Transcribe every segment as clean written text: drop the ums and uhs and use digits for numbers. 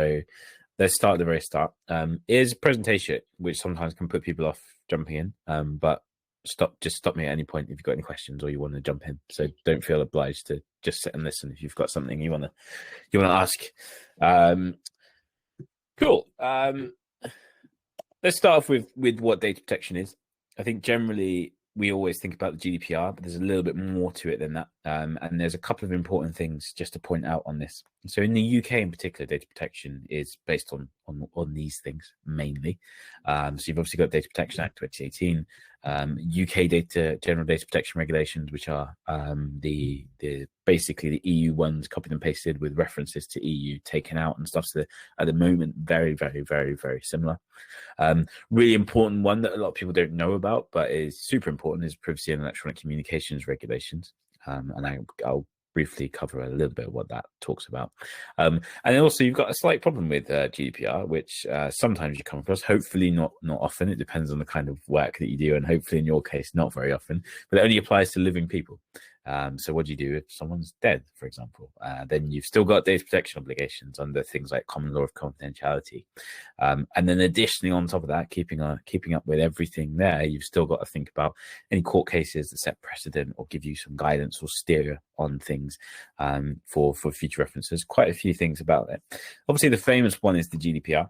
So let's start at the very start. Is presentation, which sometimes can put people off jumping in, but just stop me at any point if you've got any questions or you want to jump in. So don't feel obliged to just sit and listen if you've got something you want to ask. Cool. Let's start off with what data protection is. I think generally we always think about the GDPR, but there's a little bit more to it than that. And there's a couple of important things just to point out on this. So in the UK in particular, data protection is based on these things mainly. So you've obviously got Data Protection Act 2018, UK General Data Protection Regulations, which are the basically the EU ones copied and pasted with references to EU taken out and stuff. So at the moment, very, very, very, very similar. Really important one that a lot of people don't know about, but is super important, is Privacy and Electronic Communications Regulations. And I'll briefly cover a little bit of what that talks about. And then also you've got a slight problem with GDPR, which sometimes you come across, hopefully not often. It depends on the kind of work that you do, and hopefully in your case, not very often, but it only applies to living people. So what do you do if someone's dead, for example? Then you've still got data protection obligations under things like common law of confidentiality. And then additionally, on top of that, keeping up with everything there, you've still got to think about any court cases that set precedent or give you some guidance or steer on things for future references. Quite a few things about it. Obviously, the famous one is the GDPR,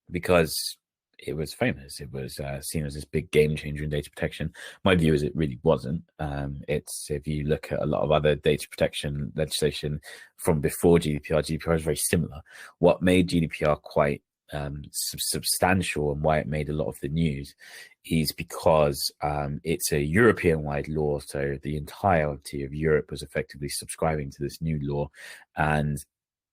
because it was famous. It was seen as this big game changer in data protection. My view is it really wasn't. It's, if you look at a lot of other data protection legislation from before GDPR is very similar. What made GDPR quite substantial and why it made a lot of the news is because it's a European-wide law. So the entirety of Europe was effectively subscribing to this new law. And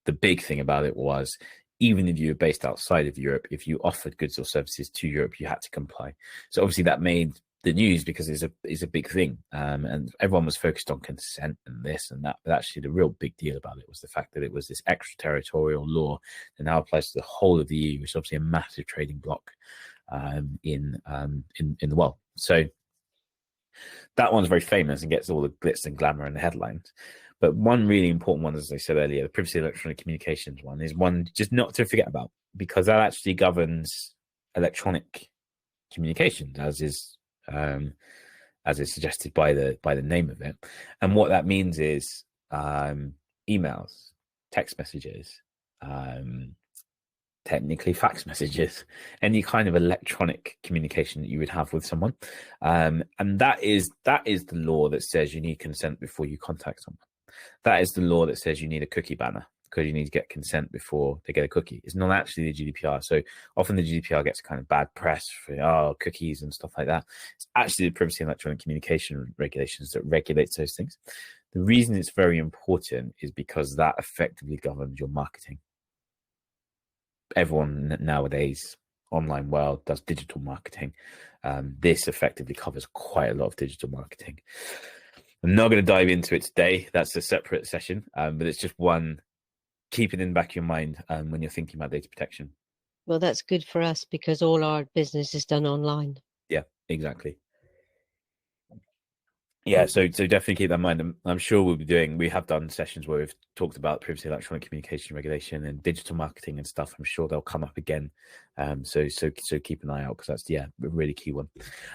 the big thing about it was, even if you were based outside of Europe, if you offered goods or services to Europe, you had to comply. So obviously that made the news because it's a big thing. And everyone was focused on consent and this and that. But actually the real big deal about it was the fact that it was this extraterritorial law that now applies to the whole of the EU, which is obviously a massive trading bloc in the world. So that one's very famous and gets all the glitz and glamour in the headlines. But one really important one, as I said earlier, the Privacy and Electronic Communications one, is one just not to forget about, because that actually governs electronic communications, as is suggested by the name of it. And what that means is emails, text messages, technically fax messages, any kind of electronic communication that you would have with someone. And that is the law that says you need consent before you contact someone. That is the law that says you need a cookie banner because you need to get consent before they get a cookie. It's not actually the GDPR. So often the GDPR gets kind of bad press for cookies and stuff like that. It's actually the Privacy and Electronic Communication Regulations that regulates those things. The reason it's very important is because that effectively governs your marketing. Everyone nowadays, online world, does digital marketing. This effectively covers quite a lot of digital marketing. I'm not going to dive into it today. That's a separate session, but it's just one. Keep it in the back of your mind when you're thinking about data protection. Well, that's good for us because all our business is done online. Yeah, exactly. Yeah, so definitely keep that in mind. I'm sure we have done sessions where we've talked about Privacy Electronic Communication Regulation and digital marketing and stuff. I'm sure they'll come up again. So keep an eye out, because that's a really key one.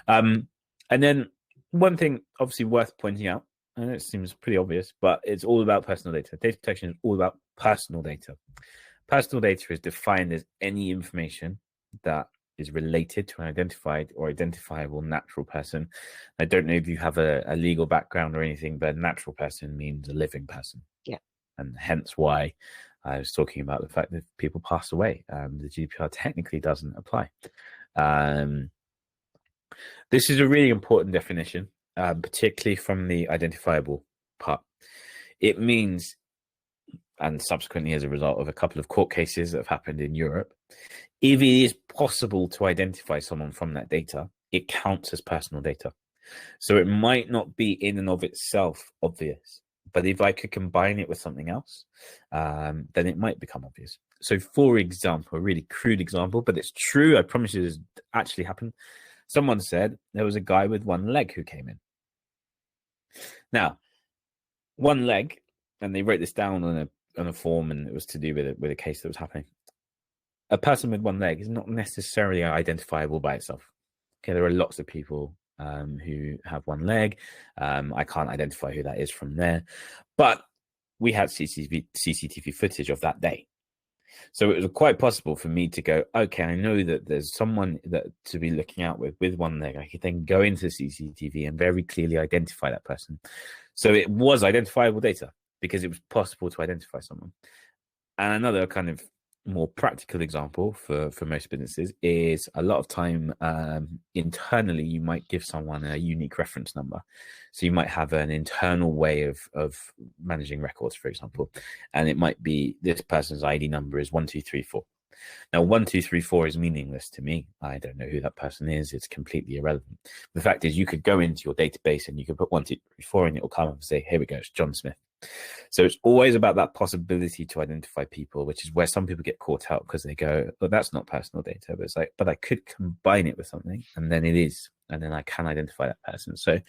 And then one thing obviously worth pointing out, and it seems pretty obvious, but it's all about personal data. Data protection is all about personal data. Personal data is defined as any information that is related to an identified or identifiable natural person. I don't know if you have a legal background or anything, but a natural person means a living person. Yeah. And hence why I was talking about the fact that people pass away. The GDPR technically doesn't apply. This is a really important definition, particularly from the identifiable part. It means, and subsequently as a result of a couple of court cases that have happened in Europe, if it is possible to identify someone from that data, it counts as personal data. So it might not be in and of itself obvious, but if I could combine it with something else, then it might become obvious. So for example, a really crude example, but it's true, I promise you this actually happened. Someone said there was a guy with one leg who came in. Now, one leg, and they wrote this down on on a form, and it was to do with a case that was happening. A person with one leg is not necessarily identifiable by itself. Okay, there are lots of people who have one leg. I can't identify who that is from there, but we had CCTV footage of that day. So it was quite possible for me to go, okay, I know that there's someone that to be looking out with one leg. I could then go into the CCTV and very clearly identify that person. So it was identifiable data because it was possible to identify someone. And another kind of more practical example for most businesses is a lot of time internally, you might give someone a unique reference number. So you might have an internal way of managing records, for example, and it might be this person's ID number is 1234. Now, 1234 is meaningless to me. I don't know who that person is. It's completely irrelevant. The fact is, you could go into your database and you could put 1234 and it will come up and say, here we go, it's John Smith. So it's always about that possibility to identify people, which is where some people get caught out because they go, well, that's not personal data. But it's like, but I could combine it with something and then it is. And then I can identify that person. So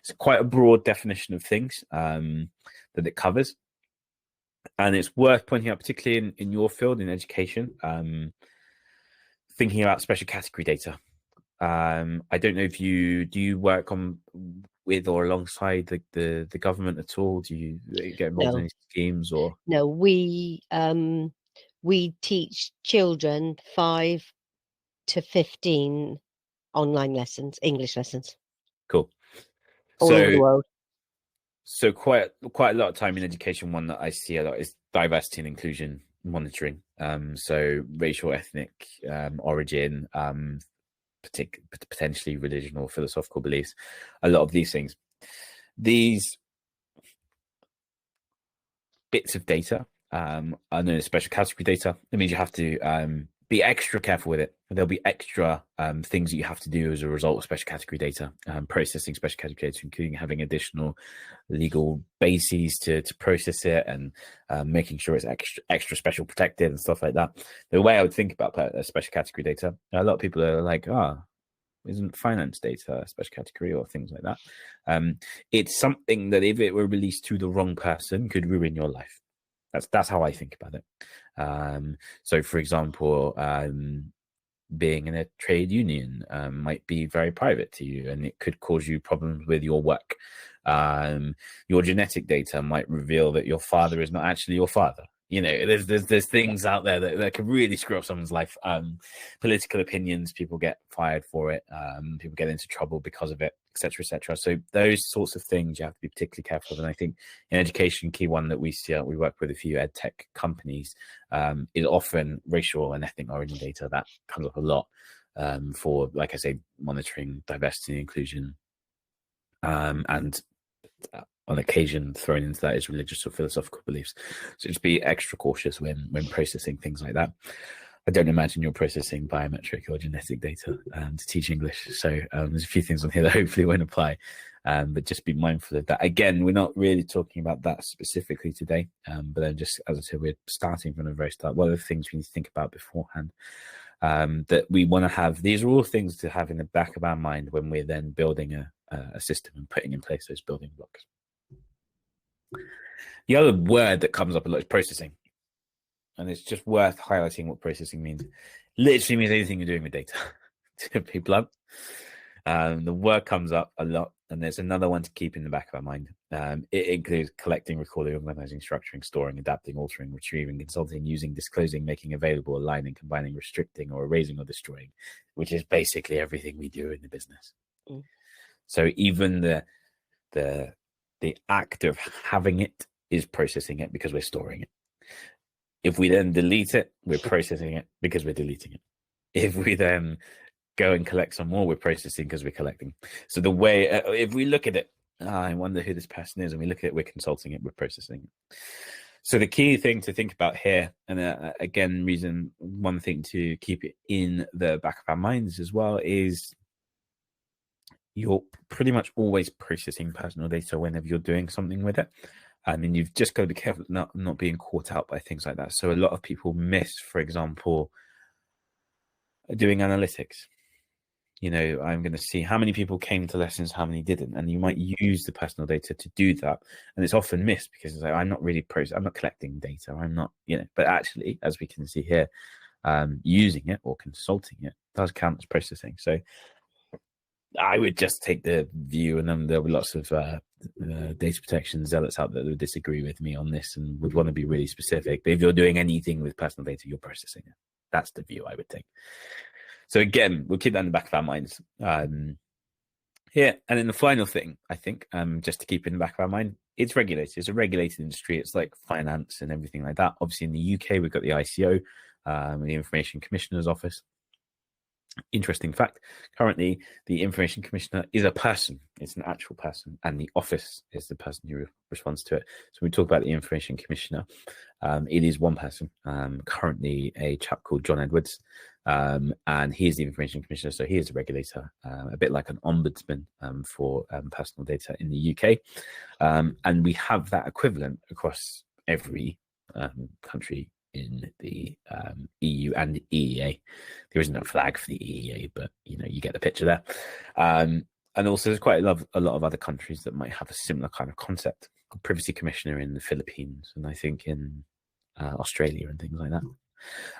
it's quite a broad definition of things that it covers. And it's worth pointing out, particularly in your field, in education, thinking about special category data. I don't know if do you work on with or alongside the government at all? Do you get involved in any schemes or? No, we teach children 5 to 15 online lessons, English lessons. Cool. All over the world. So quite a lot of time in education, one that I see a lot is diversity and inclusion monitoring. So racial, ethnic origin, potentially religion or philosophical beliefs. A lot of these things, these bits of data are known as special category data. It means you have to be extra careful with it. There'll be extra things that you have to do as a result of special category data, processing special category data, including having additional legal bases to process it and making sure it's extra special protected and stuff like that. The way I would think about special category data, a lot of people are like, isn't finance data a special category or things like that? It's something that if it were released to the wrong person could ruin your life. That's how I think about it. So, for example, being in a trade union might be very private to you, and it could cause you problems with your work. Your genetic data might reveal that your father is not actually your father. You know, there's things out there that can really screw up someone's life. Political opinions, people get fired for it. People get into trouble because of it, etc., etc. So those sorts of things you have to be particularly careful of. And I think in education, key one that we see, we work with a few ed tech companies, is often racial and ethnic origin data that comes up a lot for, like I say, monitoring diversity and inclusion, and on occasion thrown into that is religious or philosophical beliefs. So just be extra cautious when processing things like that. I don't imagine you're processing biometric or genetic data to teach English. So there's a few things on here that hopefully won't apply, but just be mindful of that. Again, we're not really talking about that specifically today, but then just, as I said, we're starting from the very start. What are the things we need to think about beforehand that we want to have? These are all things to have in the back of our mind when we're then building a system and putting in place those building blocks. The other word that comes up a lot is processing. And it's just worth highlighting what processing means. Literally means anything you're doing with data, to be blunt. The word comes up a lot, and there's another one to keep in the back of our mind. It includes collecting, recording, organizing, structuring, storing, adapting, altering, retrieving, consulting, using, disclosing, making available, aligning, combining, restricting, or erasing or destroying, which is basically everything we do in the business. So even the act of having it is processing it because we're storing it. If we then delete it, we're processing it because we're deleting it. If we then go and collect some more, we're processing because we're collecting. So the way, if we look at it, I wonder who this person is, and we look at it, we're consulting it, we're processing it. So the key thing to think about here, and again, one thing to keep it in the back of our minds as well, is you're pretty much always processing personal data whenever you're doing something with it. I mean, you've just got to be careful not being caught out by things like that. So a lot of people miss, for example, doing analytics. You know, I'm going to see how many people came to lessons, how many didn't, and you might use the personal data to do that. And it's often missed because it's like, I'm not really I'm not collecting data. I'm not, you know, but actually, as we can see here, using it or consulting it does count as processing. So I would just take the view, and then there'll be lots of data protection zealots out there that would disagree with me on this and would want to be really specific. But if you're doing anything with personal data, you're processing it. That's the view I would take. So again, we'll keep that in the back of our minds. Here, and then the final thing, I think, just to keep in the back of our mind, it's regulated. It's a regulated industry. It's like finance and everything like that. Obviously, in the UK, we've got the ICO, the Information Commissioner's Office. Interesting fact, currently the Information Commissioner is a person. It's an actual person, and the office is the person who responds to it. So when we talk about the Information Commissioner, it is one person, currently a chap called John Edwards, and he is the Information Commissioner. So he is a regulator, a bit like an ombudsman for personal data in the UK. And we have that equivalent across every country in the EU and the EEA. There isn't a flag for the EEA, but you know, you get the picture there. And also there's quite a lot of other countries that might have a similar kind of concept. Privacy Commissioner in the Philippines, and I think in Australia and things like that.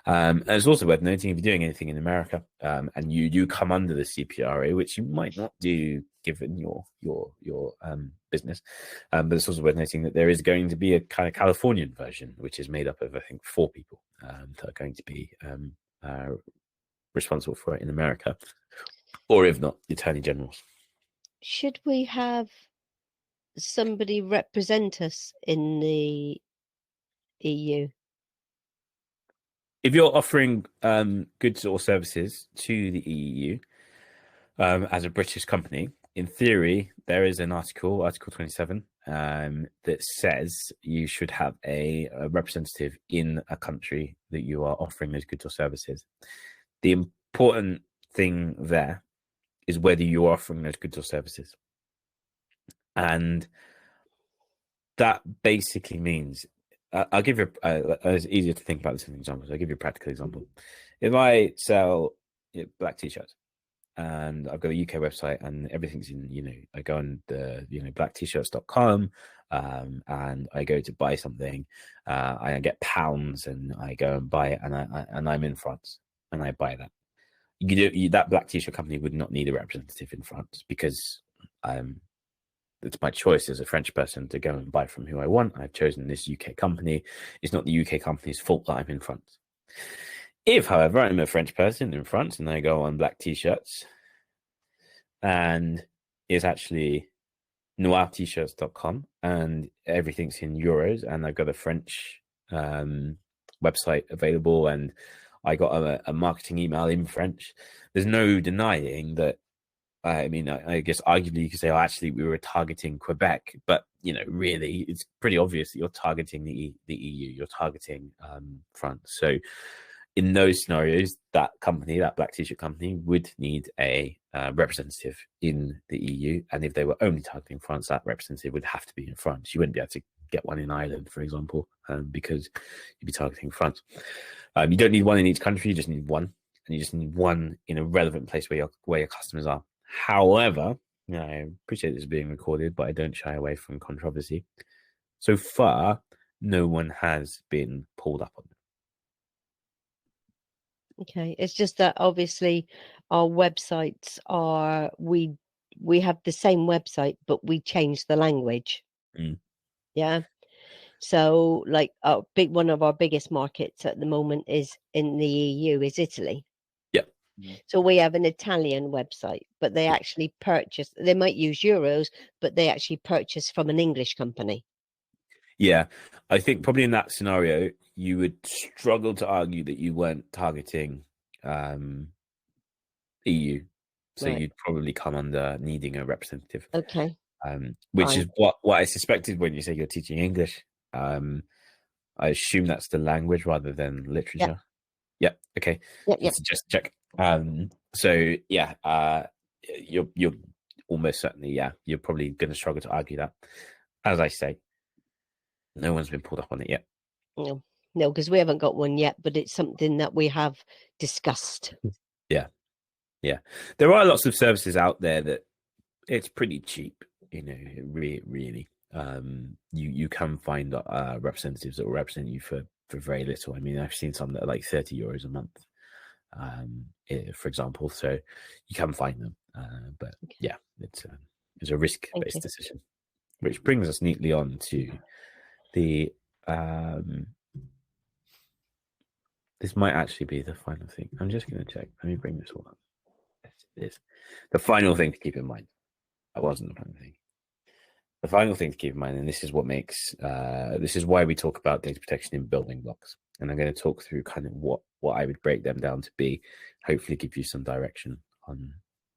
And it's also worth noting, if you're doing anything in America and you do come under the CPRA, which you might not do given your business, but it's also worth noting that there is going to be a kind of Californian version, which is made up of, I think, 4 people that are going to be responsible for it in America, or if not, the Attorney Generals. Should we have somebody represent us in the EU? If you're offering goods or services to the EU as a British company, in theory, there is an Article 27, that says you should have a representative in a country that you are offering those goods or services. The important thing there is whether you are offering those goods or services. And that basically means, I'll give you, it's easier to think about this in examples. I'll give you a practical example. If I sell black t-shirts, and I've got a UK website and everything's in, you know, I go on the, you know, blackt-shirts.com, and I go to buy something, I get pounds and I go and buy it, and I'm in France and I buy that. That black t-shirt company would not need a representative in France, because it's my choice as a French person to go and buy from who I want. I've chosen this UK company. It's not the UK company's fault that I'm in France. If, however, I'm a French person in France and I go on black t-shirts, and it's actually noirtshirts.com and everything's in euros, and I've got a French website available, and I got a marketing email in French, there's no denying that. I mean, I guess arguably you could say, oh, actually, we were targeting Quebec, but you know, really, it's pretty obvious that you're targeting the EU, you're targeting France. So, in those scenarios, that company, that black t-shirt company, would need a representative in the EU, and if they were only targeting France, that representative would have to be in France. You wouldn't be able to get one in Ireland, for example, because you'd be targeting France. You don't need one in each country; you just need one, and you just need one in a relevant place where your customers are. However, I appreciate this being recorded, but I don't shy away from controversy. So far, no one has been pulled up on it. Okay, it's just that obviously our websites are, we have the same website, but we change the language. Yeah. So like one of our biggest markets at the moment is in the EU is Italy. So we have an Italian website, but they actually purchase, they might use euros, but they actually purchase from an English company. Yeah, I think probably in that scenario, you would struggle to argue that you weren't targeting EU. So Right. you'd probably come under needing a representative. Okay. Which Fine. is what I suspected when you say you're teaching English. I assume that's the language rather than literature. Yep. Okay. Yep. Just check. So yeah, you're almost certainly, you're probably going to struggle to argue that. As I say, no one's been pulled up on it yet. No, because we haven't got one yet, but it's something that we have discussed. Yeah. Yeah, there are lots of services out there that it's pretty cheap. Really. You can find representatives that will represent you for very little. I mean, I've seen some that are like €30 a month, for example. So you can find them, but yeah, it's a risk-based decision, which brings us neatly on to the. This might actually be the final thing. I'm just going to check. Let me bring this all up. Yes, it is. The final thing to keep in mind. That wasn't the final thing. The final thing to keep in mind, and this is what makes, this is why we talk about data protection in building blocks. And I'm going to talk through kind of what I would break them down to be, hopefully give you some direction on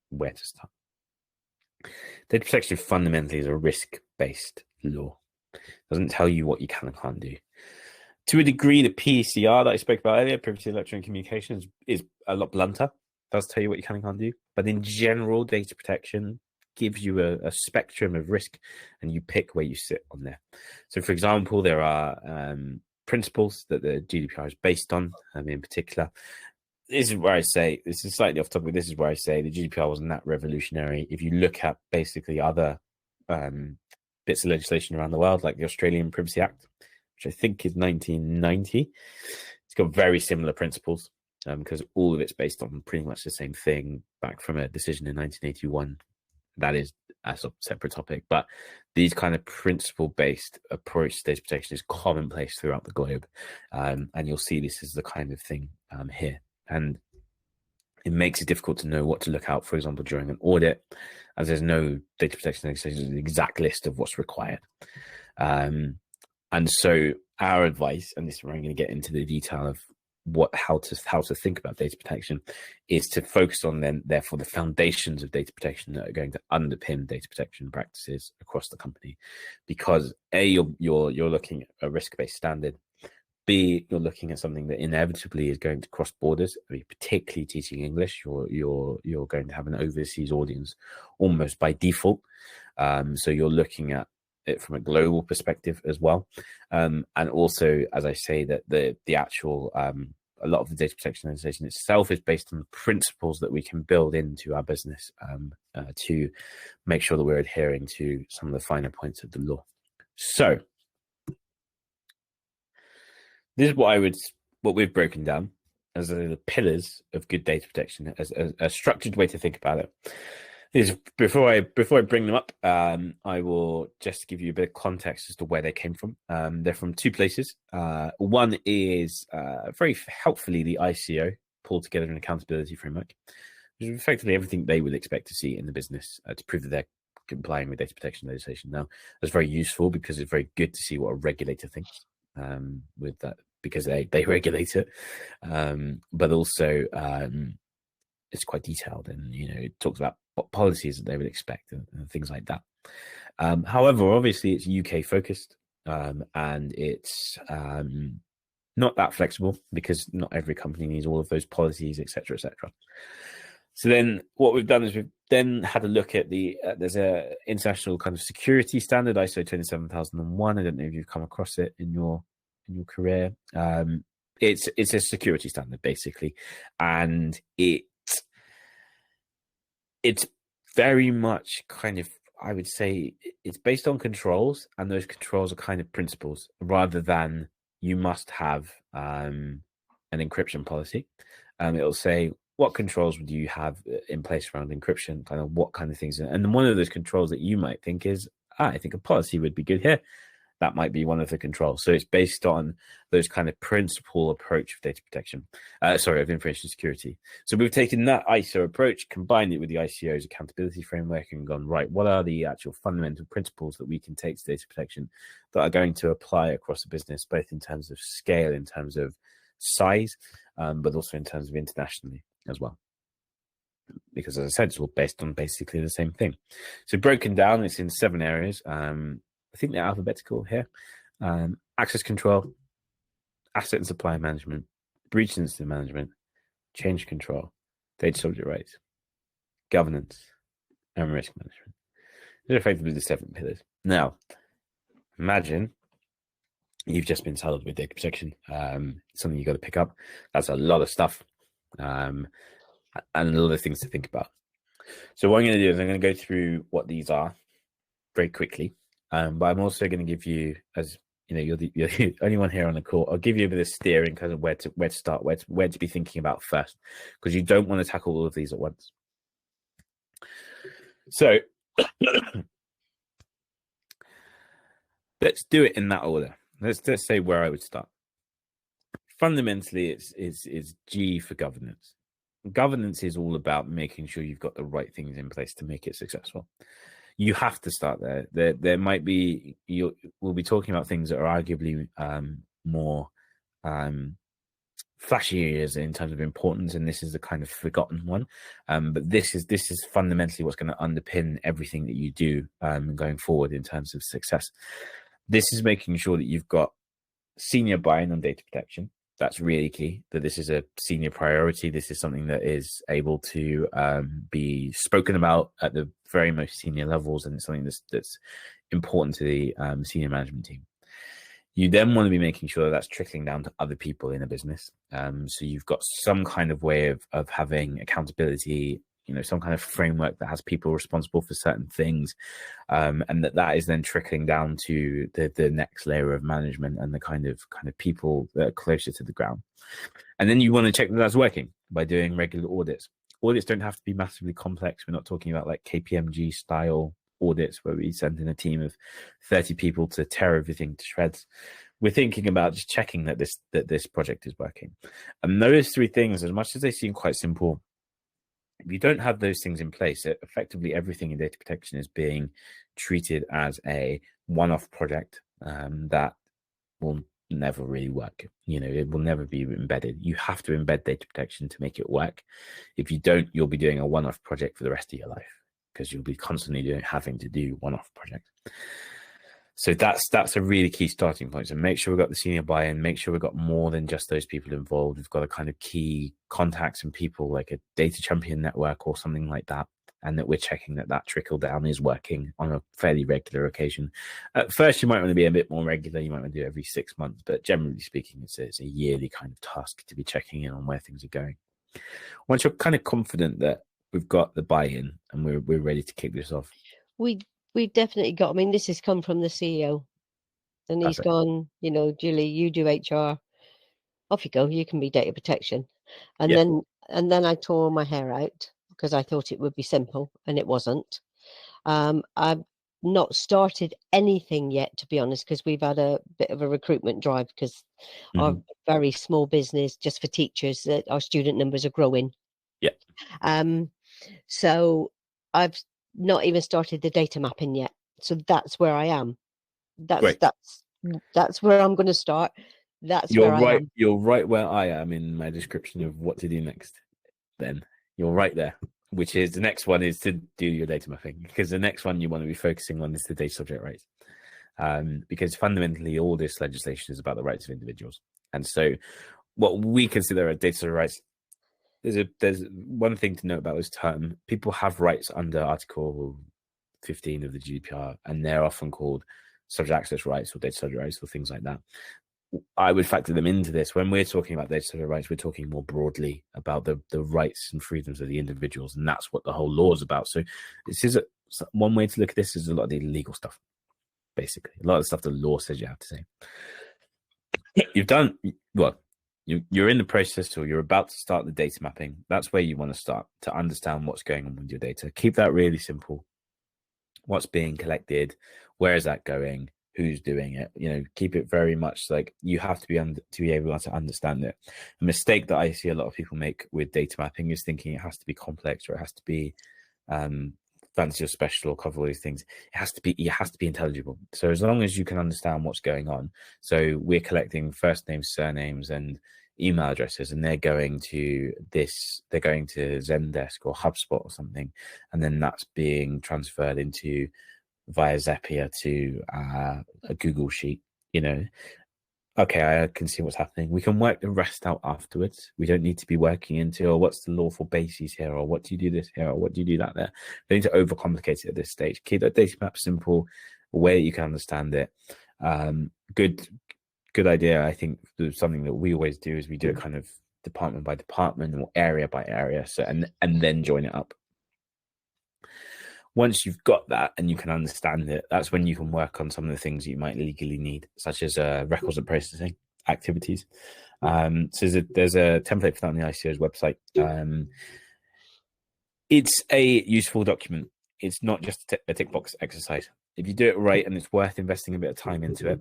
where to start. Data protection fundamentally is a risk-based law. It doesn't tell you what you can and can't do. To a degree, the PECR that I spoke about earlier, Privacy, Electronic Communications, is a lot blunter. It does tell you what you can and can't do. But in general, data protection gives you a spectrum of risk, and you pick where you sit on there. So, for example, there are principles that the GDPR is based on, in particular. This is where I say, this is slightly off topic, this is where I say the GDPR wasn't that revolutionary. If you look at basically other bits of legislation around the world, like the Australian Privacy Act, which I think is 1990, it's got very similar principles, because all of it's based on pretty much the same thing back from a decision in 1981. That is a separate topic, but these kind of principle-based approach to data protection is commonplace throughout the globe, and you'll see this is the kind of thing here. And it makes it difficult to know what to look out, for example, during an audit, as there's no data protection legislation, an exact list of what's required. And so our advice, and this is where I'm going to get into the detail of how to think about data protection, is to focus on therefore the foundations of data protection that are going to underpin data protection practices across the company. Because A, you're looking at a risk-based standard. B, you're looking at something that inevitably is going to cross borders. I mean, particularly teaching English, you're going to have an overseas audience almost by default. So you're looking at it from a global perspective as well, and also, as I say, that the actual a lot of the data protection legislation itself is based on the principles that we can build into our business to make sure that we're adhering to some of the finer points of the law. So this is what we've broken down as the pillars of good data protection, as a structured way to think about it. Before I bring them up, I will just give you a bit of context as to where they came from. They're from two places. One is very helpfully the ICO pulled together an accountability framework, which is effectively everything they would expect to see in the business to prove that they're complying with data protection legislation. Now, that's very useful because it's very good to see what a regulator thinks with that, because they regulate it, but also it's quite detailed, and it talks about what policies that they would expect and things like that. However, obviously it's UK focused, and it's not that flexible, because not every company needs all of those policies, etc., etc. So then what we've done is we've then had a look at there's a international kind of security standard, ISO 27001. I don't know if you've come across it in your career. It's a security standard basically, and it's very much kind of, I would say, it's based on controls, and those controls are kind of principles rather than you must have an encryption policy. It'll say, what controls would you have in place around encryption, kind of what kind of things. And one of those controls that you might think is, I think a policy would be good here. That might be one of the controls. So it's based on those kind of principle approach of data protection, of information security. So we've taken that ISO approach, combined it with the ICO's accountability framework, and gone, right, what are the actual fundamental principles that we can take to data protection that are going to apply across the business, both in terms of scale, in terms of size, but also in terms of internationally as well. Because, as I said, it's all based on basically the same thing. So broken down, it's in 7 areas. I think they're alphabetical here. Access control, asset and supply management, breach incident management, change control, data subject rights, governance, and risk management. These are effectively the 7 pillars. Now, imagine you've just been saddled with data protection, something you've got to pick up. That's a lot of stuff. And and a lot of things to think about. So what I'm going to do is I'm going to go through what these are very quickly, but I'm also going to give you, as you know, you're the only one here on the call. I'll give you a bit of steering, kind of where to start, where to be thinking about first, because you don't want to tackle all of these at once. So let's do it in that order. Let's say where I would start. Fundamentally, it's G for governance. Governance is all about making sure you've got the right things in place to make it successful. You have to start there. There might be, we'll be talking about things that are arguably more flashy areas in terms of importance, and this is the kind of forgotten one. But this is fundamentally what's going to underpin everything that you do going forward in terms of success. This is making sure that you've got senior buy-in on data protection. That's really key, that this is a senior priority. This is something that is able to be spoken about at the very most senior levels, and it's something that's important to the senior management team. You then want to be making sure that that's trickling down to other people in a business. So you've got some kind of way of having accountability, some kind of framework that has people responsible for certain things, and that is then trickling down to the next layer of management and the kind of people that are closer to the ground. And then you want to check that that's working by doing regular audits. Audits don't have to be massively complex. We're not talking about like KPMG style audits where we send in a team of 30 people to tear everything to shreds. We're thinking about just checking that this project is working. And those three things, as much as they seem quite simple, if you don't have those things in place, effectively everything in data protection is being treated as a one-off project that will never really work. It will never be embedded. You have to embed data protection to make it work. If you don't, you'll be doing a one-off project for the rest of your life, because you'll be constantly having to do one-off projects. So that's a really key starting point. So make sure we've got the senior buy-in, make sure we've got more than just those people involved. We've got a kind of key contacts and people like a data champion network or something like that, and that we're checking that trickle down is working on a fairly regular occasion. At first, you might want to be a bit more regular. You might want to do it every 6 months, but generally speaking, it's a yearly kind of task to be checking in on where things are going. Once you're kind of confident that we've got the buy-in and we're ready to kick this off. We've definitely got, this has come from the CEO, and he's gone, Julie, you do HR, off you go, you can be data protection. And then I tore my hair out because I thought it would be simple, and it wasn't. I've not started anything yet, to be honest, because we've had a bit of a recruitment drive because our very small business, just for teachers, that our student numbers are growing. So I've not even started the data mapping yet. So that's where I am. That's where I'm going to start. You're right where I am in my description of what to do next. Then you're right there, which is the next one is to do your data mapping, because the next one you want to be focusing on is the data subject rights. Because fundamentally all this legislation is about the rights of individuals. And so what we consider as data subject rights, there's one thing to note about this term. People have rights under Article 15 of the GDPR, and they're often called subject access rights or data subject rights or things like that. I would factor them into this. When we're talking about data subject rights, we're talking more broadly about the rights and freedoms of the individuals, and that's what the whole law is about. So this is one way to look at this is a lot of the legal stuff, basically. A lot of the stuff the law says you have to say. You've done, well, you're in the process, or you're about to start the data mapping. That's where you want to start to understand what's going on with your data. Keep that really simple. What's being collected? Where is that going? Who's doing it? Keep it very much like you have to be able to understand it. A mistake that I see a lot of people make with data mapping is thinking it has to be complex, or it has to be fancy or special, or cover all these things. It has to be intelligible. So as long as you can understand what's going on. So we're collecting first names, surnames, and email addresses, and they're going to Zendesk or HubSpot or something, and then that's being transferred into via Zapier to a Google Sheet. Okay, I can see what's happening. We can work the rest out afterwards. We don't need to be working into, what's the lawful basis here, or what do you do this here, or what do you do that there. We need to overcomplicate it at this stage. Keep that data map simple, a way that you can understand it. Good idea. I think something that we always do is we do a kind of department by department or area by area. So and then join it up. Once you've got that and you can understand it, that's when you can work on some of the things you might legally need, such as records and processing activities. So there's a template for that on the ICO's website. It's a useful document. It's not just a tick box exercise. If you do it right and it's worth investing a bit of time into it,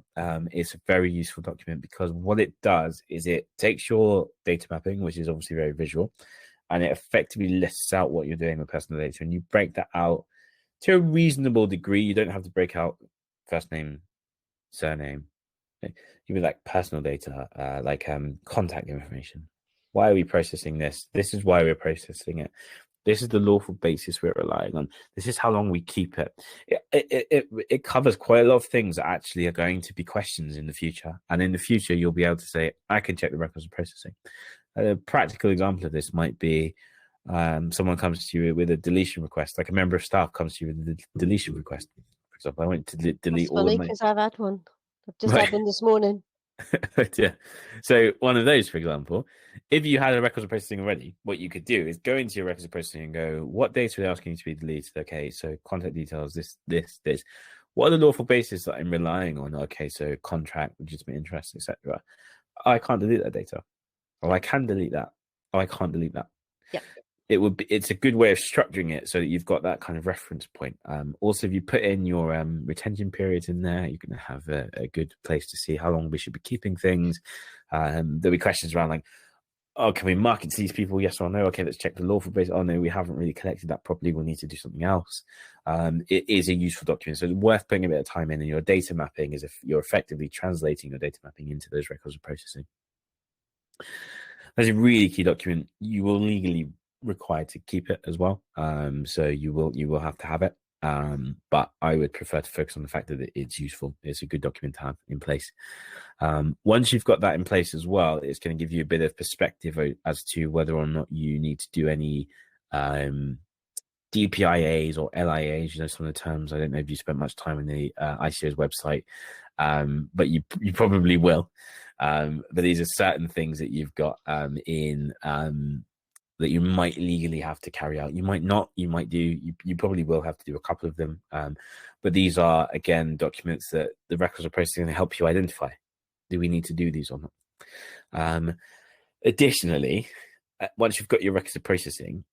it's a very useful document, because what it does is it takes your data mapping, which is obviously very visual, and it effectively lists out what you're doing with personal data, and you break that out to a reasonable degree. You don't have to break out first name, surname. Even like personal data, like contact information. Why are we processing this? This is why we're processing it. This is the lawful basis we're relying on. This is how long we keep it. It covers quite a lot of things that actually are going to be questions in the future. And in the future, you'll be able to say, I can check the records of processing. A practical example of this might be someone comes to you with a deletion request, like a member of staff comes to you with a deletion request. For example, I went to delete all of my... because I've had one. I've just had one this morning. Yeah. So one of those, for example, if you had a records of processing already, what you could do is go into your records of processing and go, what data are they asking you to be deleted? Okay, so contact details, this. What are the lawful basis that I'm relying on? Okay, so contract, legitimate interest, etc. I can't delete that data. Oh, I can delete that. Oh, I can't delete that. Yeah. It's a good way of structuring it so that you've got that kind of reference point. Also, if you put in your retention periods in there, you're going to have a good place to see how long we should be keeping things. There'll be questions around like, oh, can we market to these people? Yes or no? Okay, let's check the lawful basis. Oh no, we haven't really collected that properly. We'll need to do something else. It is a useful document, so it's worth putting a bit of time in. And your data mapping is if you're effectively translating your data mapping into those records of processing. That's a really key document. You will legally required to keep it as well, so you will have to have it, but I would prefer to focus on the fact that it's useful. It's a good document to have in place. Once you've got that in place as well, it's going to give you a bit of perspective as to whether or not you need to do any DPIAs or LIAs. You know, some of the terms. I don't know if you spent much time on the ICO's website, but you probably will. But these are certain things that you've got in that you might legally have to carry out. You might not, you might do, you probably will have to do a couple of them. But these are, again, documents that the records of processing going to help you identify. Do we need to do these or not? Additionally, once you've got your records of processing,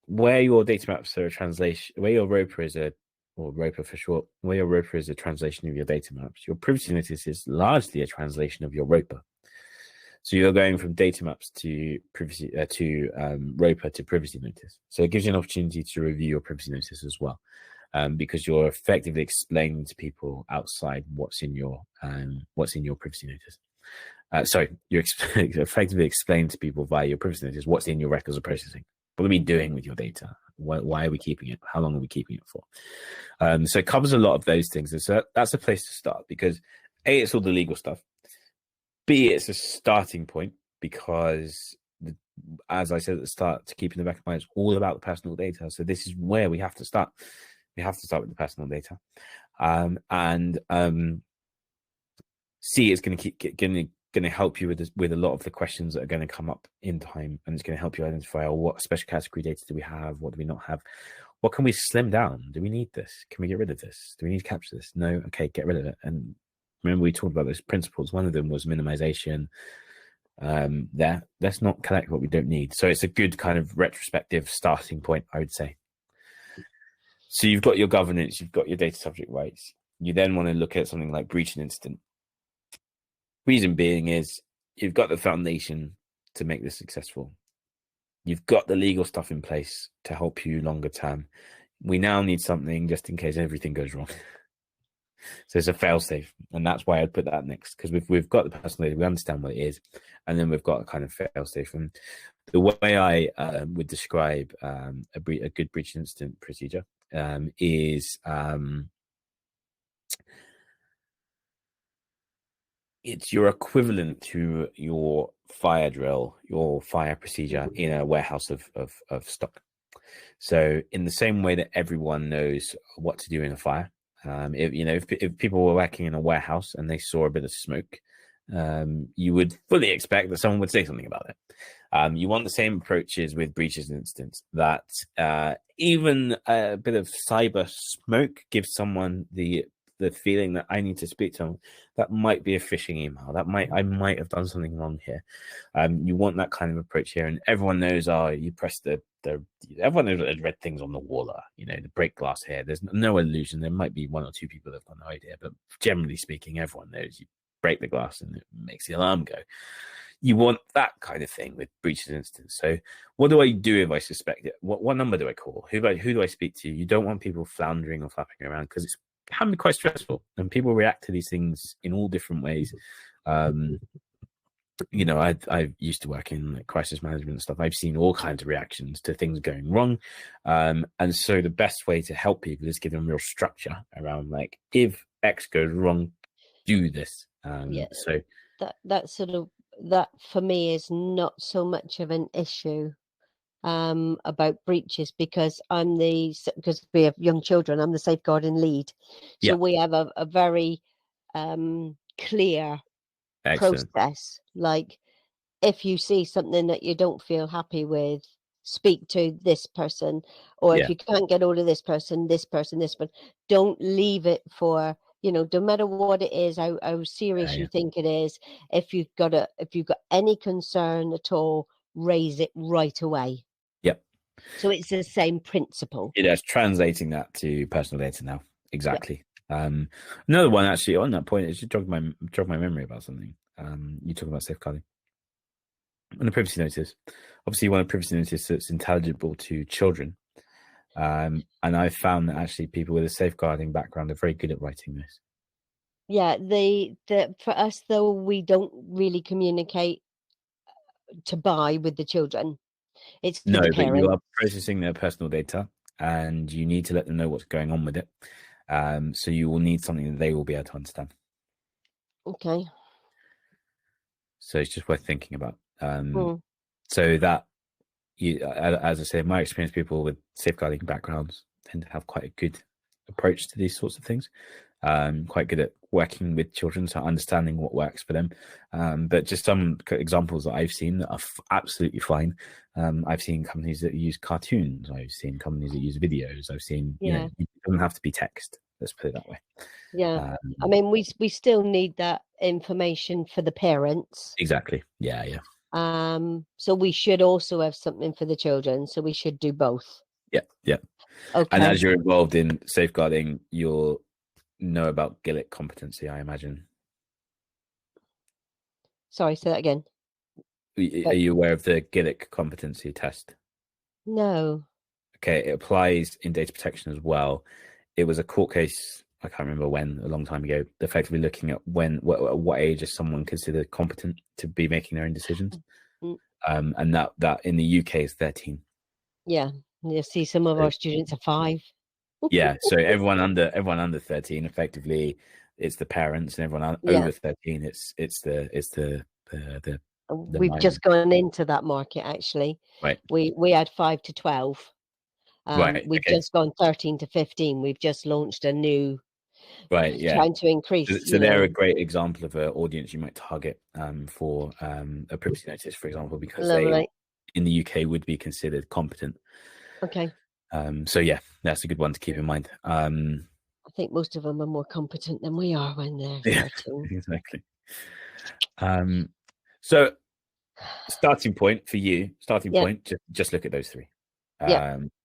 where your data maps are a translation, where your ROPA is or ROPA for short, where your ROPA is a translation of your data maps, your privacy notice is largely a translation of your ROPA. So you're going from data maps to privacy ROPA to privacy notice. So it gives you an opportunity to review your privacy notice as well, because you're effectively explaining to people outside what's in your privacy notice. Sorry, you're effectively explaining to people via your privacy notice what's in your records of processing. What are we doing with your data? Why are we keeping it? How long are we keeping it for? So it covers a lot of those things. And so that's a place to start, because A, it's all the legal stuff. B, it's a starting point, because as I said at the start, to keep in the back of my mind, it's all about the personal data. So this is where we have to start. We have to start with the personal data. C is going to help you with a lot of the questions that are going to come up in time, and it's going to help you identify, what special category data do we have, what do we not have, what can we slim down, do we need this, can we get rid of this, do we need to capture this, no, okay, get rid of it. And remember, we talked about those principles. One of them was minimization. Let's not collect what we don't need. So it's a good kind of retrospective starting point, I would say. So you've got your governance, you've got your data subject rights. You then want to look at something like breach and incident. Reason being is you've got the foundation to make this successful. You've got the legal stuff in place to help you longer term. We now need something just in case everything goes wrong. So it's a fail-safe, and that's why I'd put that next, because we've got the personal data, we understand what it is, and then we've got a kind of fail-safe. And the way I would describe a good breach incident procedure is it's your equivalent to your fire drill, your fire procedure in a warehouse of stock. So in the same way that everyone knows what to do in a fire, if people were working in a warehouse and they saw a bit of smoke, you would fully expect that someone would say something about it. You want the same approaches with breaches instance, that even a bit of cyber smoke gives someone the feeling that I need to speak to someone. That might be a phishing email. I might have done something wrong here. You want that kind of approach here, and everyone knows. You press everyone knows what the red things on the wall are. The break glass here. There's no illusion. There might be one or two people that have got no idea, but generally speaking, everyone knows. You break the glass and it makes the alarm go. You want that kind of thing with breaches instance. So what do I do if I suspect it? What number do I call? Who do I speak to? You don't want people floundering or flapping around, because it can be quite stressful, and people react to these things in all different ways. I used to work in crisis management and stuff. I've seen all kinds of reactions to things going wrong. And so the best way to help people is give them real structure around, like, if X goes wrong, do this. So that for me is not so much of an issue about breaches, because because we have young children, I'm the safeguarding lead. So we have a very clear process. Like, if you see something that you don't feel happy with, speak to this person, or if you can't get hold of this person, don't leave it for, no matter what it is, how serious you think it is. If you've got any concern at all, raise it right away. Yep. So it's the same principle. It's translating that to personal data now. Exactly. Yep. Another one actually on that point is, you jog my memory about something. You talk about safeguarding and the privacy notice. Obviously, you want a privacy notice that's intelligible to children. And I found that actually people with a safeguarding background are very good at writing this. Yeah, for us though, we don't really communicate to buy with the children. It's the parents. But you are processing their personal data, and you need to let them know what's going on with it. So you will need something that they will be able to understand. Okay. So it's just worth thinking about. So that, as I say, in my experience, people with safeguarding backgrounds tend to have quite a good approach to these sorts of things. Quite good at working with children, so understanding what works for them. But just some examples that I've seen that are absolutely fine. I've seen companies that use cartoons. I've seen companies that use videos. I've seen, it doesn't have to be text. Let's put it that way. Yeah. I mean, we still need that information for the parents. Exactly. Yeah. So we should also have something for the children. So we should do both. Yeah. Okay. And as you're involved in safeguarding, you'll know about GILIC competency, I imagine. Sorry, say that again. Are you aware of the GILIC competency test? No. Okay, it applies in data protection as well. It was a court case, I can't remember when, a long time ago, effectively looking at what age is someone considered competent to be making their own decisions. And that in the UK is 13. Yeah, you see some of our students are 5. Yeah, so everyone under 13, effectively, it's the parents, and everyone over 13, it's the We've just gone into that market, actually. Right. We had 5 to 12. We've just gone 13 to 15. We've just launched a new. Right. Yeah. Trying to increase. So they're a great example of an audience you might target for a privacy notice, for example, because they in the UK would be considered competent. Okay. So yeah, that's a good one to keep in mind. I think most of them are more competent than we are when they're 13. Exactly. So starting point for you, just look at those 3.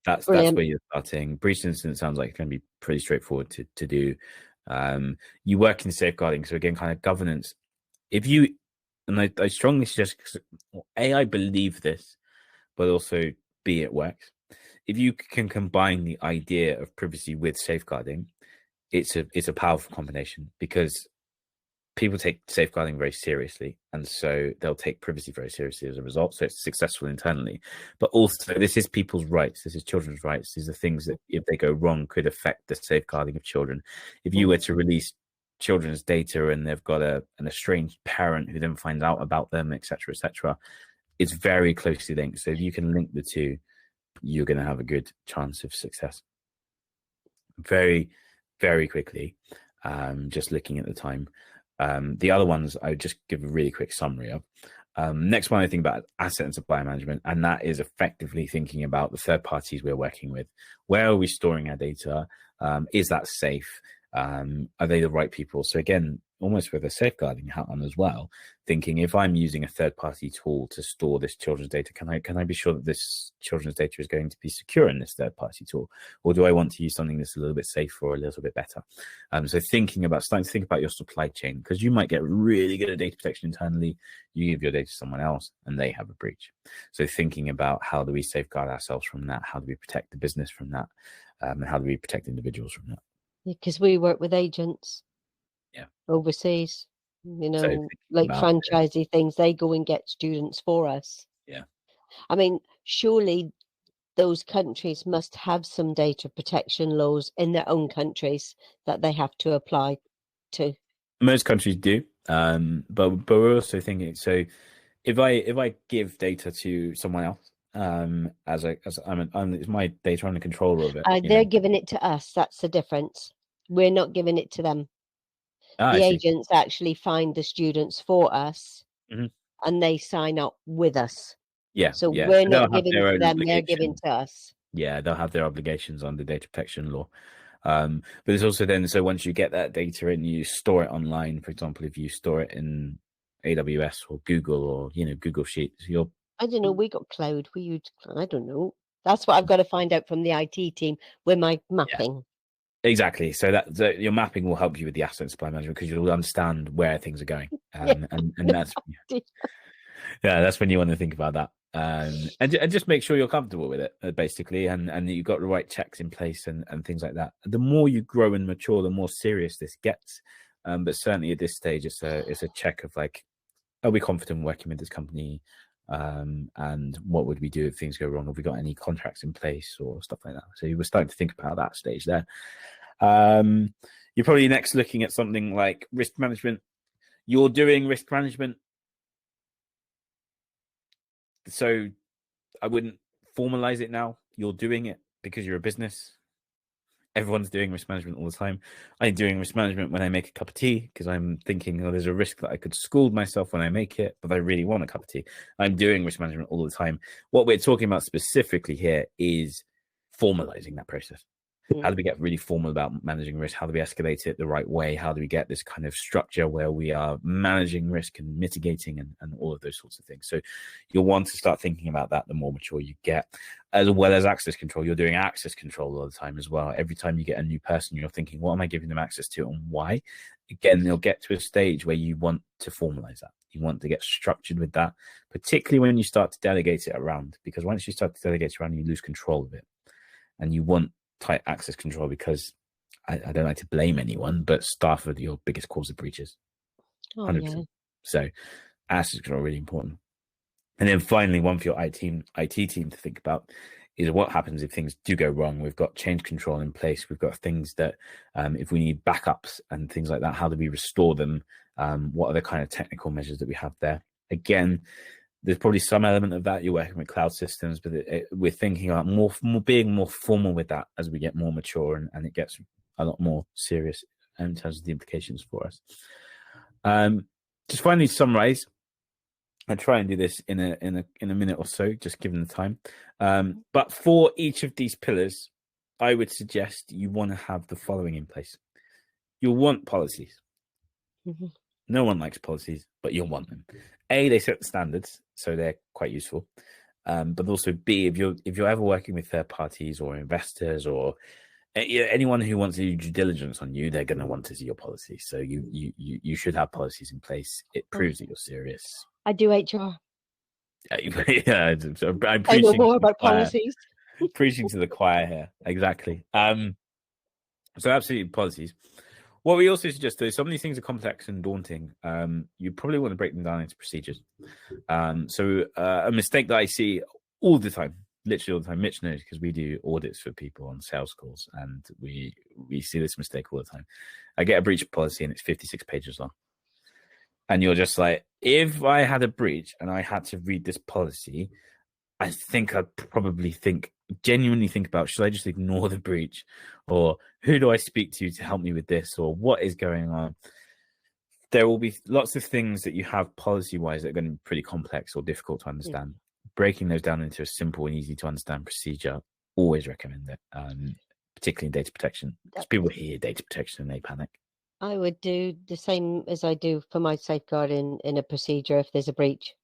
That's where you're starting. Breach incident sounds like it's going to be pretty straightforward to do. You work in safeguarding, so again, kind of governance. I strongly suggest, I believe this, but also B, it works. If you can combine the idea of privacy with safeguarding, it's a powerful combination, because people take safeguarding very seriously, and so they'll take privacy very seriously as a result. So it's successful internally, but also this is people's rights. This is children's rights. These are things that, if they go wrong, could affect the safeguarding of children. If you were to release children's data and they've got an estranged parent who then finds out about them, etc., it's very closely linked. So if you can link the two, you're going to have a good chance of success. Very, very quickly, just looking at the time. The other ones I would just give a really quick summary of. Next one, I think about asset and supply management, and that is effectively thinking about the third parties we're working with. Where are we storing our data? Is that safe? Are they the right people? So again, almost with a safeguarding hat on as well, thinking if I'm using a third-party tool to store this children's data, can I be sure that this children's data is going to be secure in this third-party tool, or do I want to use something that's a little bit safer or a little bit better? So starting to think about your supply chain, because you might get really good at data protection internally, you give your data to someone else and they have a breach. So thinking about how do we safeguard ourselves from that, how do we protect the business from that, and how do we protect individuals from that? Because we work with agents overseas, So like franchisee things, they go and get students for us. I mean, surely those countries must have some data protection laws in their own countries that they have to apply to. Most countries do, but we're also thinking, so if I give data to someone else, it's my data, I'm the controller of it. They're giving it to us. That's the difference. We're not giving it to them. The agents actually find the students for us, and they sign up with us. So we're not giving to them; they're giving to us. They'll have their obligations under data protection law. But it's also then, so once you get that data and you store it online, for example, if you store it in AWS or Google or Google Sheets, I don't know. We got cloud. We use. I don't know. That's what I've got to find out from the IT team with my mapping. Exactly. So that your mapping will help you with the asset supply management, because you'll understand where things are going, and that's that's when you want to think about that, and just make sure you're comfortable with it, basically, and that you've got the right checks in place and things like that. The more you grow and mature, the more serious this gets. But certainly at this stage, it's a check of like, are we confident working with this company? And what would we do if things go wrong? Have we got any contracts in place or stuff like that? So you were starting to think about that stage there. You're probably next looking at something like risk management. You're doing risk management, so I wouldn't formalize it now. You're doing it because you're a business. Everyone's doing risk management all the time. I'm doing risk management when I make a cup of tea, because I'm thinking, there's a risk that I could scald myself when I make it, but I really want a cup of tea. I'm doing risk management all the time. What we're talking about specifically here is formalizing that process. How do we get really formal about managing risk? How do we escalate it the right way? How do we get this kind of structure where we are managing risk and mitigating and all of those sorts of things? So you'll want to start thinking about that the more mature you get, as well as access control. You're doing access control all the time as well. Every time you get a new person, you're thinking, what am I giving them access to and why? Again, they'll get to a stage where you want to formalize that. You want to get structured with that, particularly when you start to delegate it around, because once you start to delegate it around, you lose control of it. And you want tight access control, because I don't like to blame anyone, but staff are your biggest cause of breaches. 100%. So access control really important. And then finally, one for your IT team to think about is what happens if things do go wrong. We've got change control in place. We've got things that if we need backups and things like that, how do we restore them? What are the kind of technical measures that we have there? Again, there's probably some element of that. You're working with cloud systems, but we're thinking about being more formal with that as we get more mature, and it gets a lot more serious in terms of the implications for us. Just finally to summarize, I try and do this in a minute or so, just given the time. But for each of these pillars, I would suggest you want to have the following in place. You'll want policies. No one likes policies, but you'll want them. A, they set the standards, so they're quite useful. But also B, if you're ever working with third parties or investors or anyone who wants to do due diligence on you, they're going to want to see your policy. So you should have policies in place. It proves that you're serious. I do HR. Yeah, so I'm I know more about policies. Preaching to the choir here, exactly. So absolutely policies. What we also suggest is some of these things are complex and daunting. You probably want to break them down into procedures. So a mistake that I see all the time, literally all the time, Mitch knows because we do audits for people on sales calls, and we see this mistake all the time. I get a breach policy and it's 56 pages long. And you're just like, if I had a breach and I had to read this policy, I think I'd probably genuinely think about, should I just ignore the breach, or who do I speak to help me with this, or what is going on? there will be lots of things that you have policy-wise that are going to be pretty complex or difficult to understand. Breaking those down into a simple and easy to understand procedure, always recommend it, particularly in data protection, because people hear data protection and they panic. I would do the same as I do for my safeguarding in a procedure if there's a breach.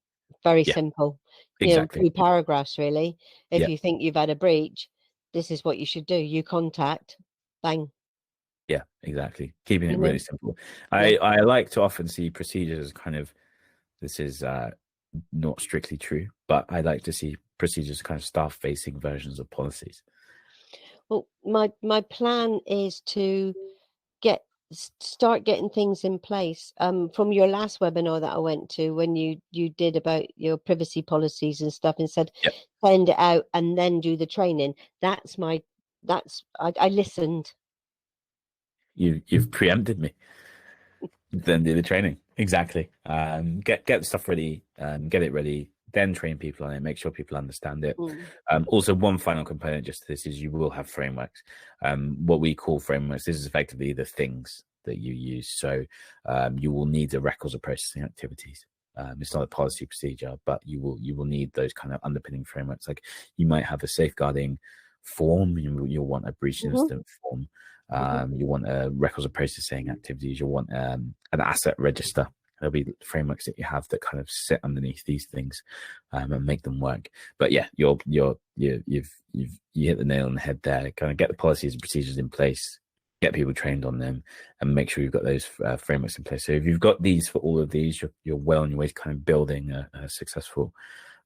Very simple. Exactly. 2 paragraphs, really. If you think you've had a breach, this is what you should do. You contact, bang. Yeah, exactly. Keeping it really simple. I like to often see procedures kind of, this is not strictly true, but I like to see procedures kind of staff-facing versions of policies. Well, my plan is to start getting things in place. From your last webinar that I went to, when you did about your privacy policies and stuff, and said send it out and then do the training. I listened. You've preempted me. Then do the training. Exactly. Get the stuff ready, get it ready, then train people on it, make sure people understand it. Also, one final component just to this is you will have frameworks. What we call frameworks, this is effectively the things that you use. So you will need the records of processing activities. It's not a policy procedure, but you will need those kind of underpinning frameworks. Like you might have a safeguarding form, you'll want a breach incident form. You want records of processing activities. You'll want an asset register. There'll be frameworks that you have that kind of sit underneath these things and make them work. But yeah, you've hit the nail on the head there. Kind of get the policies and procedures in place, get people trained on them, and make sure you've got those frameworks in place. So if you've got these for all of these, you're well on your way to kind of building a successful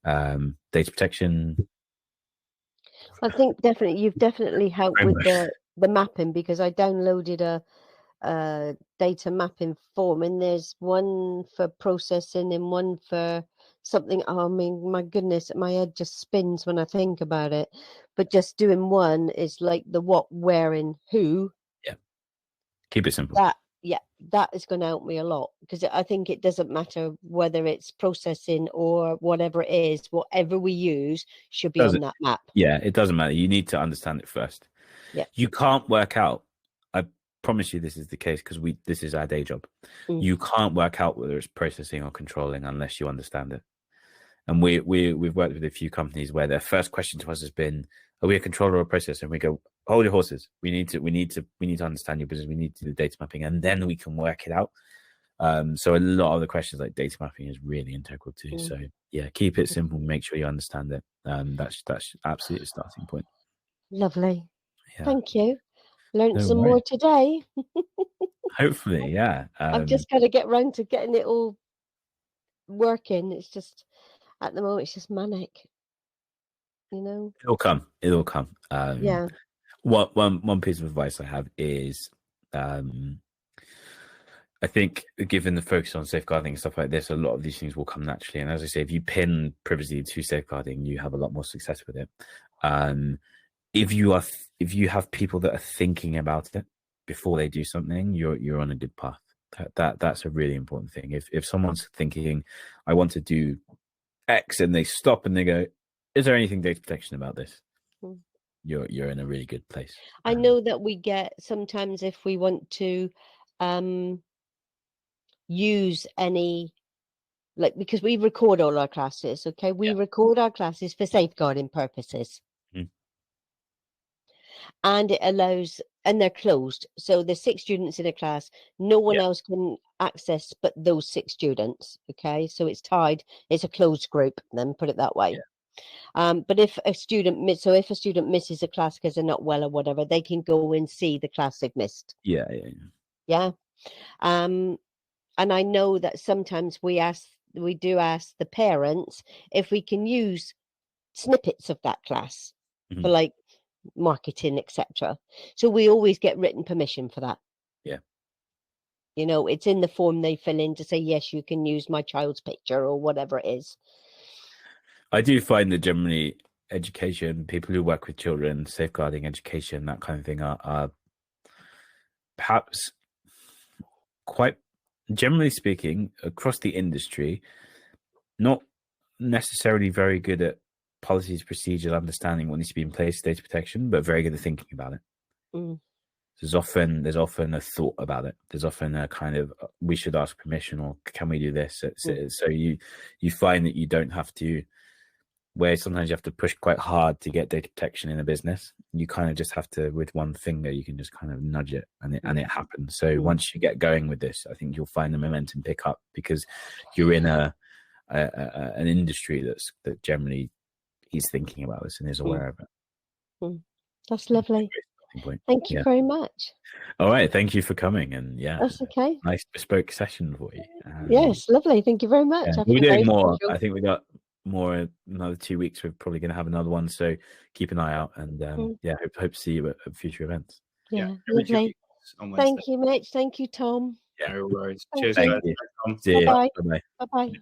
data protection. I think you've definitely helped with the mapping, because I downloaded a data mapping form, and there's one for processing and one for something. I mean, my goodness, my head just spins when I think about it. But just doing one is like the what, where, and who. Yeah, keep it simple. That is going to help me a lot, because I think it doesn't matter whether it's processing or whatever it is. Whatever we use should be on that map. Yeah, it doesn't matter. You need to understand it first. Yeah, you can't work out. I promise you, this is the case because this is our day job. You can't work out whether it's processing or controlling unless you understand it. And we've worked with a few companies where their first question to us has been, "Are we a controller or a processor?" And we go, "Hold your horses. We need to understand your business. We need to do the data mapping, and then we can work it out." So a lot of the questions like data mapping is really integral too. So yeah, keep it simple. Make sure you understand it. That's absolutely a starting point. Lovely. Yeah. Thank you. Learned some more today. Hopefully, yeah. I've just got to get round to getting it all working. It's just at the moment it's just manic. It'll come. Yeah. One piece of advice I have is, I think given the focus on safeguarding and stuff like this, a lot of these things will come naturally. And as I say, if you pin privacy to safeguarding, you have a lot more success with it. If you have people that are thinking about it before they do something, you're on a good path. That's a really important thing. If someone's thinking, I want to do X, and they stop and they go, is there anything data protection about this? You're in a really good place. I know that we get sometimes, if we want to use any, like, because we record all our classes, okay? We record our classes for safeguarding purposes. And it allows, and they're closed. So there's 6 students in a class. No one else can access but those 6 students. Okay. So it's tied. It's a closed group, then put it that way. But if a student misses a class because they're not well or whatever, they can go and see the class they've missed. Yeah. And I know that sometimes we do ask the parents if we can use snippets of that class for like marketing, etc. So we always get written permission for that. It's in the form they fill in to say, yes, you can use my child's picture or whatever it is. I do find that generally education, people who work with children, safeguarding education, that kind of thing are perhaps, quite generally speaking, across the industry, not necessarily very good at policies, procedures, understanding what needs to be in place, data protection, but very good at thinking about it. there's often a thought about it. There's often a kind of, we should ask permission, or can we do this? So you find that you don't have to, where sometimes you have to push quite hard to get data protection in a business. You kind of just have to, with one finger, you can just kind of nudge it, and it happens. So once you get going with this, I think you'll find the momentum pick up, because you're in an industry that generally is thinking about this and is aware of it. That's lovely. Thank you very much. All right, thank you for coming, and that's okay. Nice bespoke session for you. Yes, lovely. Thank you very much. We're doing more. I think we got more another 2 weeks. We're probably going to have another one, so keep an eye out, and hope to see you at future events. Lovely. Thank you, Mitch. Thank you, Tom. No worries. Cheers. Thank you. See you. Bye bye.